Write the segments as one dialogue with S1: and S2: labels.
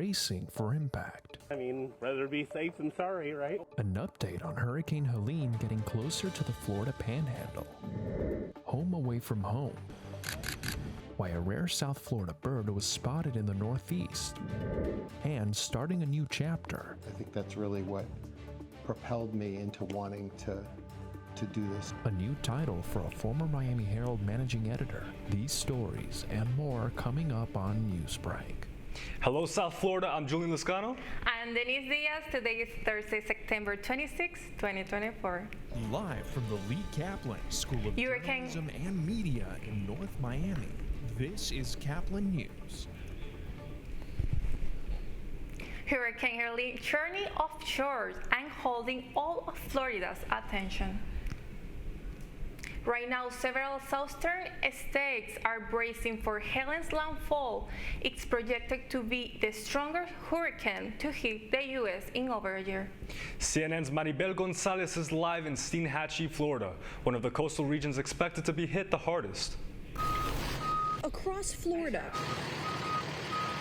S1: bracing for impact.
S2: I mean, rather be safe than sorry, right?
S1: An update on Hurricane Helene getting closer to the Florida Panhandle. Home away from home. Why a rare South Florida bird was spotted in the Northeast. And starting a new chapter.
S3: I think that's really what propelled me into wanting to do this.
S1: A new title for a former Miami Herald managing editor. These stories and more coming up on Newsbreak.
S4: Hello, South Florida. I'm Julian Lascano.
S5: I'm Denise Diaz. Today is Thursday, September 26, 2024.
S1: Live from the Lee Caplin School of Journalism and Media in North Miami, this is Caplin News.
S5: Hurricane Helene churning offshore and holding all of Florida's attention. Right now, several southern states are bracing for Helene's landfall. It's projected to be the strongest hurricane to hit the U.S. in over a year.
S4: CNN's Maribel Gonzalez is live in Steinhatchee, Florida, one of the coastal regions expected to be hit the hardest.
S6: Across Florida,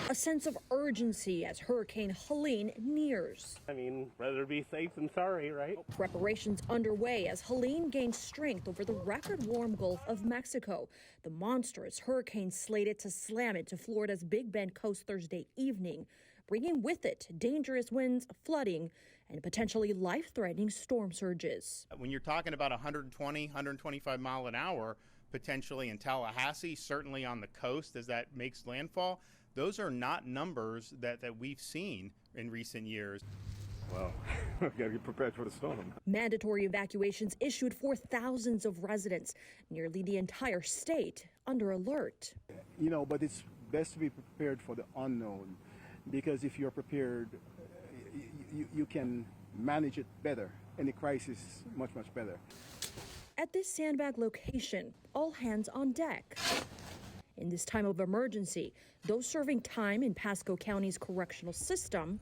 S6: a sense of urgency as Hurricane Helene nears.
S2: I mean, rather be safe than sorry, right?
S6: Preparations underway as Helene gains strength over the record warm Gulf of Mexico. The monstrous hurricane slated to slam into Florida's Big Bend coast Thursday evening, bringing with it dangerous winds, flooding, and potentially life-threatening storm surges.
S7: When you're talking about 120, 125 mile an hour, potentially in Tallahassee, certainly on the coast as that makes landfall, those are not numbers that we've seen in recent years.
S8: Well, we got to get prepared for the storm.
S6: Mandatory evacuations issued for thousands of residents, nearly the entire state under alert.
S8: You know, but it's best to be prepared for the unknown, because if you're prepared, you can manage it better. Any crisis, much better.
S6: At this sandbag location, all hands on deck. In this time of emergency, those serving time in Pasco County's correctional system.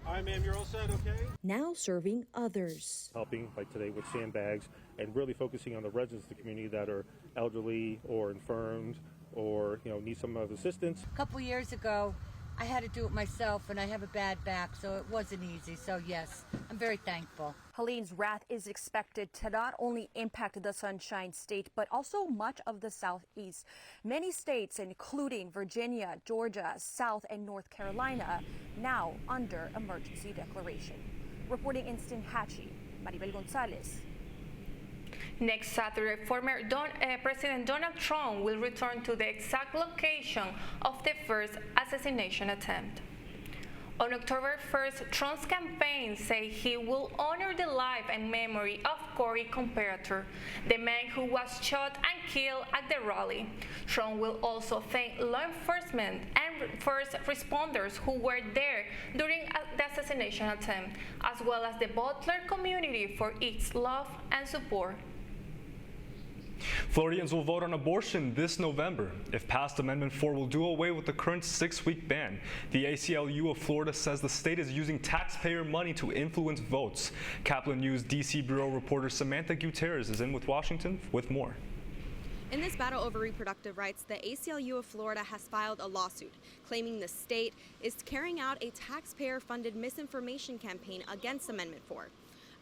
S2: Hi, ma'am, you're all set, okay?
S6: Now serving others.
S2: Helping, like today, with sandbags and really focusing on the residents of the community that are elderly or infirmed or, need some of assistance.
S9: A couple years ago, I had to do it myself, and I have a bad back, so it wasn't easy. So, yes, I'm very thankful.
S10: Helene's wrath is expected to not only impact the Sunshine State, but also much of the Southeast. Many states, including Virginia, Georgia, South and North Carolina, now under emergency declaration. Reporting in Steinhatchee, Maribel Gonzalez.
S5: Next Saturday, former President Donald Trump will return to the exact location of the first assassination attempt. On October 1st, Trump's campaign said he will honor the life and memory of Corey Comparator, the man who was shot and killed at the rally. Trump will also thank law enforcement and first responders who were there during the assassination attempt, as well as the Butler community for its love and support.
S4: Floridians will vote on abortion this November. If passed, Amendment 4 will do away with the current 6-week ban. The ACLU of Florida says the state is using taxpayer money to influence votes. Caplin News D.C. Bureau reporter Samantha Gutierrez is in with Washington with more.
S11: In this battle over reproductive rights, the ACLU of Florida has filed a lawsuit claiming the state is carrying out a taxpayer-funded misinformation campaign against Amendment 4.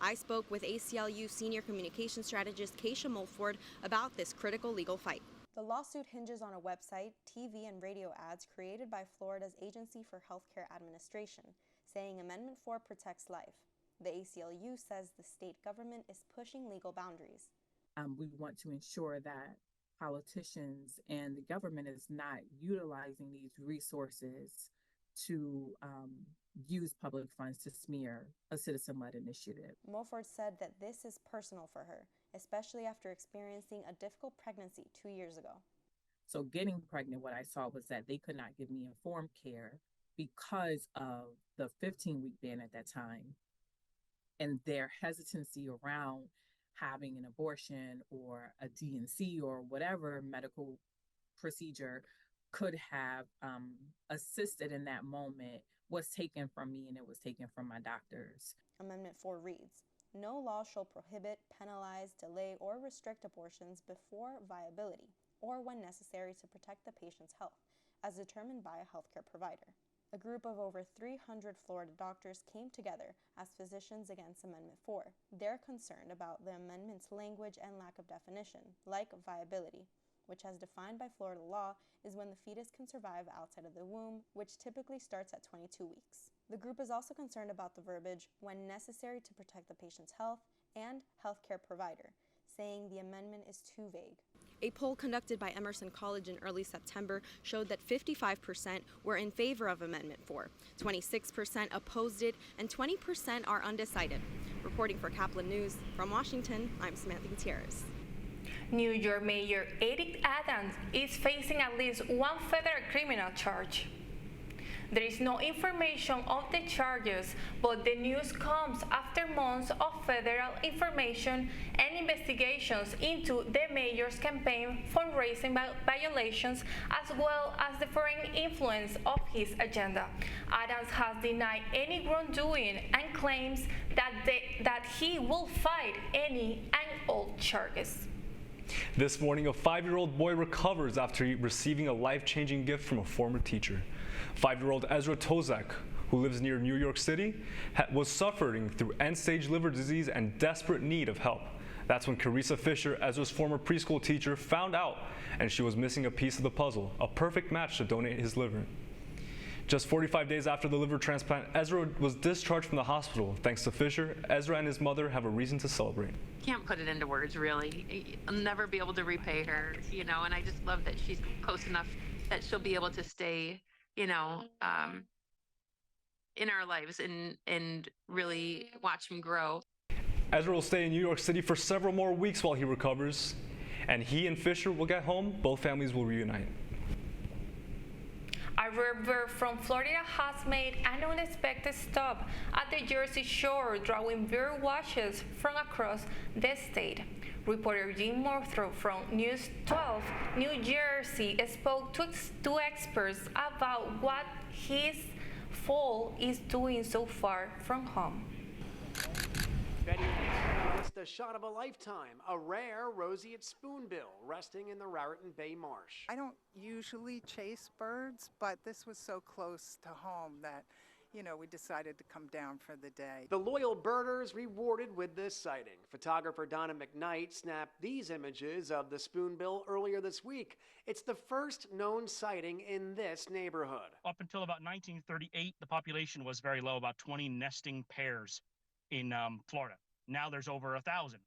S11: I spoke with ACLU senior communication strategist Keisha Mulford about this critical legal fight.
S12: The lawsuit hinges on a website, TV, and radio ads created by Florida's Agency for Healthcare Administration, saying Amendment 4 protects life. The ACLU says the state government is pushing legal boundaries.
S13: We want to ensure that politicians and the government is not utilizing these resources to use public funds to smear a citizen-led initiative.
S12: Mulford said that this is personal for her, especially after experiencing a difficult pregnancy 2 years ago.
S13: So getting pregnant, what I saw was that they could not give me informed care because of the 15-week ban at that time and their hesitancy around having an abortion or a D&C or whatever medical procedure could have assisted in that moment was taken from me, and it was taken from my doctors.
S12: Amendment 4 reads, no law shall prohibit, penalize, delay, or restrict abortions before viability or when necessary to protect the patient's health, as determined by a healthcare provider. a group of over 300 Florida doctors came together as Physicians Against Amendment 4. They're concerned about the amendment's language and lack of definition, like viability, which as defined by Florida law is when the fetus can survive outside of the womb, which typically starts at 22 weeks. The group is also concerned about the verbiage, when necessary to protect the patient's health, and healthcare provider, saying the amendment is too vague.
S11: A poll conducted by Emerson College in early September showed that 55% were in favor of Amendment 4, 26% opposed it, and 20% are undecided. Reporting for Caplin News, from Washington, I'm Samantha Gutierrez.
S5: New York Mayor Eric Adams is facing at least one federal criminal charge. There is no information of the charges, but the news comes after months of federal information and investigations into the mayor's campaign fundraising violations, as well as the foreign influence of his agenda. Adams has denied any wrongdoing and claims that he will fight any and all charges.
S4: This morning, a 5-year-old boy recovers after receiving a life-changing gift from a former teacher. 5-year-old Ezra Tozak, who lives near New York City, was suffering through end-stage liver disease and desperate need of help. That's when Carissa Fisher, Ezra's former preschool teacher, found out, and she was missing a piece of the puzzle, a perfect match to donate his liver. Just 45 days after the liver transplant, Ezra was discharged from the hospital. Thanks to Fisher, Ezra and his mother have a reason to celebrate.
S14: Can't put it into words, really. I'll never be able to repay her, and I just love that she's close enough that she'll be able to stay, in our lives and really watch him grow.
S4: Ezra will stay in New York City for several more weeks while he recovers, and he and Fisher will get home. Both families will reunite.
S5: A river from Florida has made an unexpected stop at the Jersey Shore, drawing bird watchers from across the state. Reporter Jim Morthrow from News 12 New Jersey spoke to experts about what his fall is doing so far from home.
S15: It's the shot of a lifetime, a rare roseate spoonbill resting in the Raritan Bay Marsh.
S16: I don't usually chase birds, but this was so close to home that, we decided to come down for the day.
S15: The loyal birders rewarded with this sighting. Photographer Donna McKnight snapped these images of the spoonbill earlier this week. It's the first known sighting in this neighborhood.
S17: Up until about 1938, the population was very low, about 20 nesting pairs in Florida. Now there's over 1,000.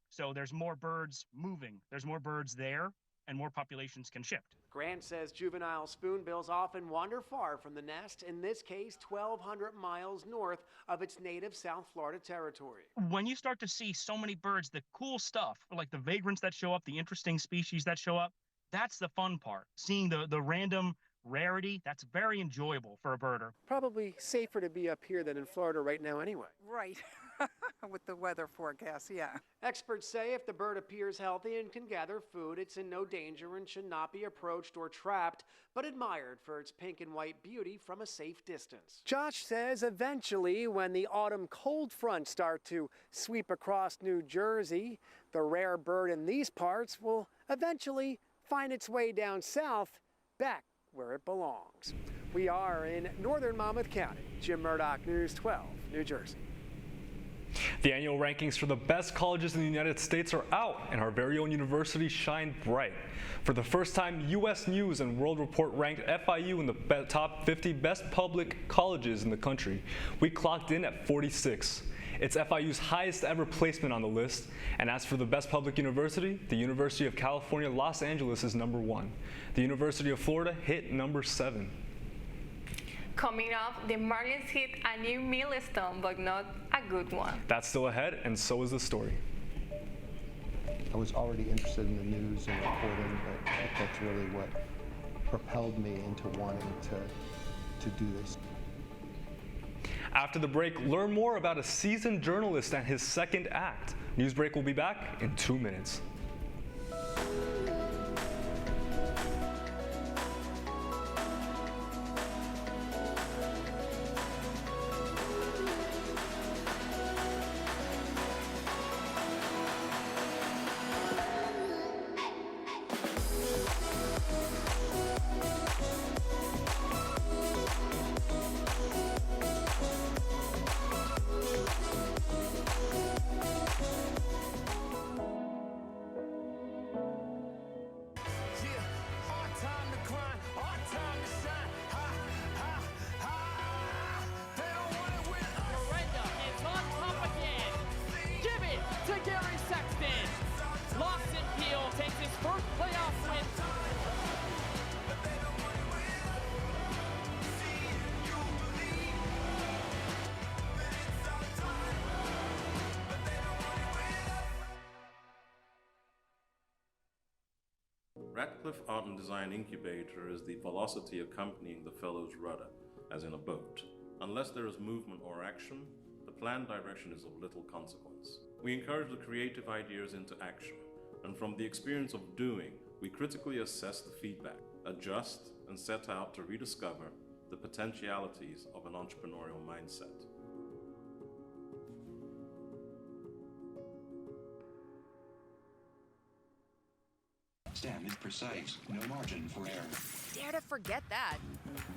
S17: So there's more birds moving. There's more birds there, and more populations can shift.
S15: Grant says juvenile spoonbills often wander far from the nest, in this case 1,200 miles north of its native South Florida territory.
S17: When you start to see so many birds, the cool stuff, like the vagrants that show up, the interesting species that show up, that's the fun part. Seeing the random rarity, that's very enjoyable for a birder.
S15: Probably safer to be up here than in Florida right now anyway.
S16: Right. With the weather forecast, yeah.
S15: Experts say if the bird appears healthy and can gather food, it's in no danger and should not be approached or trapped, but admired for its pink and white beauty from a safe distance. Josh says eventually, when the autumn cold fronts start to sweep across New Jersey, the rare bird in these parts will eventually find its way down south, back where it belongs. We are in northern Monmouth County. Jim Murdoch, News 12, New Jersey.
S4: The annual rankings for the best colleges in the United States are out, and our very own university shined bright. For the first time, U.S. News and World Report ranked FIU in the top 50 best public colleges in the country. We clocked in at 46. It's FIU's highest ever placement on the list, and as for the best public university, the University of California, Los Angeles is number 1. The University of Florida hit number 7.
S5: Coming up, the Marlins hit a new milestone, but not a good one.
S4: That's still ahead, and so is the story.
S3: I was already interested in the news and reporting, but that's really what propelled me into wanting to do this.
S4: After the break, learn more about a seasoned journalist and his second act. Newsbreak will be back in 2 minutes.
S18: Radcliffe Art and Design Incubator is the velocity accompanying the fellow's rudder, as in a boat. Unless there is movement or action, the planned direction is of little consequence. We encourage the creative ideas into action, and from the experience of doing, we critically assess the feedback, adjust, and set out to rediscover the potentialities of an entrepreneurial mindset.
S19: Stem is precise, no margin for error.
S20: Dare to forget that.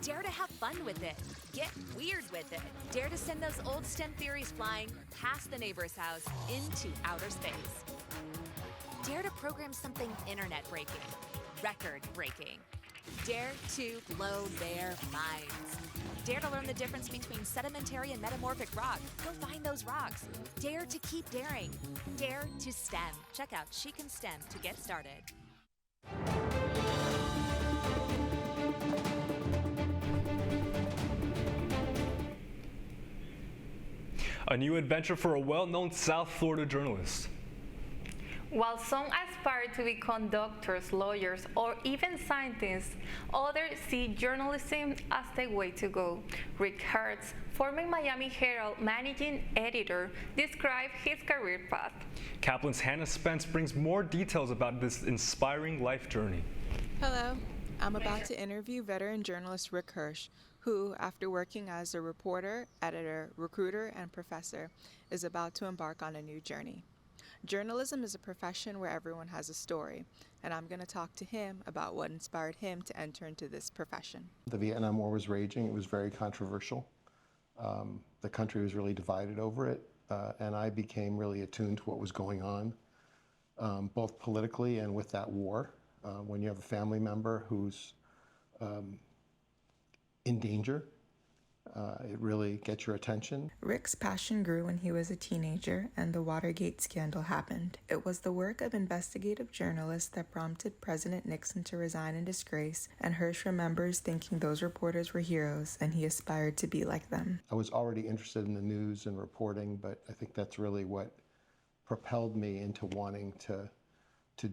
S20: Dare to have fun with it. Get weird with it. Dare to send those old STEM theories flying past the neighbor's house into outer space. Dare to program something internet-breaking, record-breaking. Dare to blow their minds. Dare to learn the difference between sedimentary and metamorphic rock. Go find those rocks. Dare to keep daring. Dare to STEM. Check out She Can STEM to get started.
S4: A new adventure for a well-known South Florida journalist.
S5: While some aspire to become doctors, lawyers, or even scientists, others see journalism as the way to go. Rick Hertz, former Miami Herald managing editor, described his career path.
S4: Caplin's Hannah Spence brings more details about this inspiring life journey.
S21: Hello, I'm about to interview veteran journalist Rick Hirsch, who, after working as a reporter, editor, recruiter, and professor, is about to embark on a new journey. Journalism is a profession where everyone has a story, and I'm going to talk to him about what inspired him to enter into this profession.
S3: The Vietnam War was raging. It was very controversial. The country was really divided over it, and I became really attuned to what was going on, both politically and with that war. When you have a family member who's in danger, it really gets your attention.
S21: Rick's passion grew when he was a teenager and the Watergate scandal happened. It was the work of investigative journalists that prompted President Nixon to resign in disgrace, and Hirsch remembers thinking those reporters were heroes and he aspired to be like them.
S3: I was already interested in the news and reporting, but I think that's really what propelled me into wanting to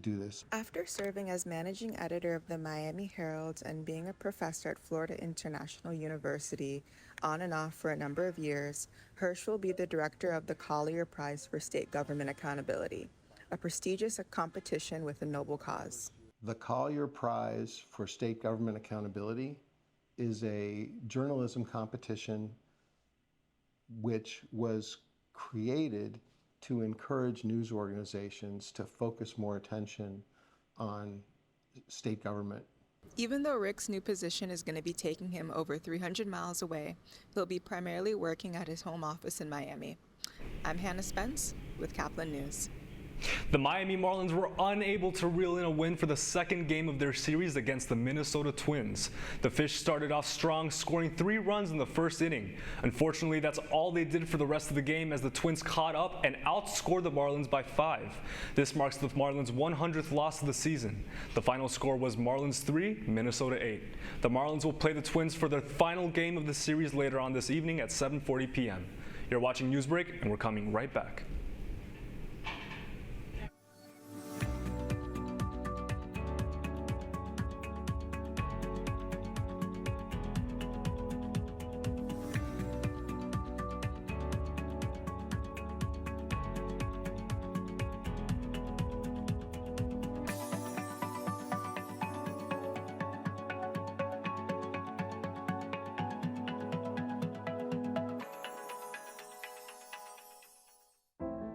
S3: do this.
S21: After serving as managing editor of the Miami Herald and being a professor at Florida International University on and off for a number of years, Hirsch will be the director of the Collier Prize for State Government Accountability, a prestigious competition with a noble cause.
S3: The Collier Prize for State Government Accountability is a journalism competition which was created to encourage news organizations to focus more attention on state government.
S21: Even though Rick's new position is going to be taking him over 300 miles away, he'll be primarily working at his home office in Miami. I'm Hannah Spence with Caplin News.
S4: The Miami Marlins were unable to reel in a win for the second game of their series against the Minnesota Twins. The Fish started off strong, scoring 3 runs in the first inning. Unfortunately, that's all they did for the rest of the game as the Twins caught up and outscored the Marlins by 5. This marks the Marlins' 100th loss of the season. The final score was Marlins 3, Minnesota 8. The Marlins will play the Twins for their final game of the series later on this evening at 7:40 p.m. You're watching Newsbreak, and we're coming right back.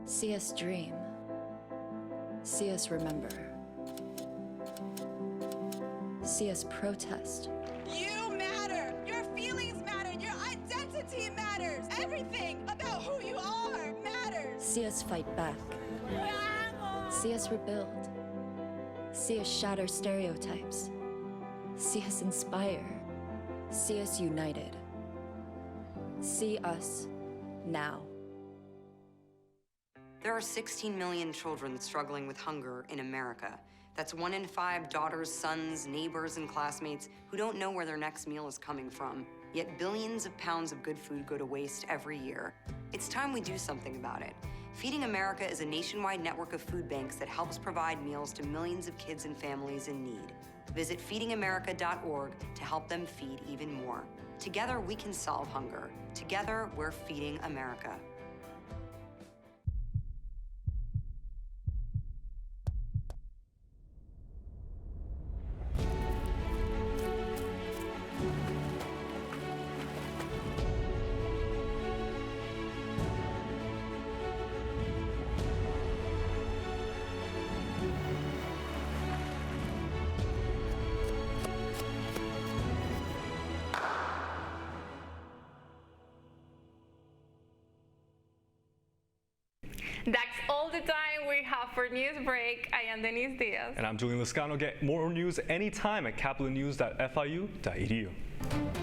S22: See us dream. See us remember. See us protest.
S23: You matter! Your feelings matter! Your identity matters! Everything about who you are matters!
S22: See us fight back. See us rebuild. See us shatter stereotypes. See us inspire. See us united. See us now.
S24: There are 16 million children struggling with hunger in America. That's 1 in 5 daughters, sons, neighbors, and classmates who don't know where their next meal is coming from. Yet billions of pounds of good food go to waste every year. It's time we do something about it. Feeding America is a nationwide network of food banks that helps provide meals to millions of kids and families in need. Visit feedingamerica.org to help them feed even more. Together, we can solve hunger. Together, we're feeding America.
S5: That's all the time we have for Newsbreak. I am Denise Diaz.
S4: And I'm Julian Lascano. Get more news anytime at caplinnews.fiu.edu.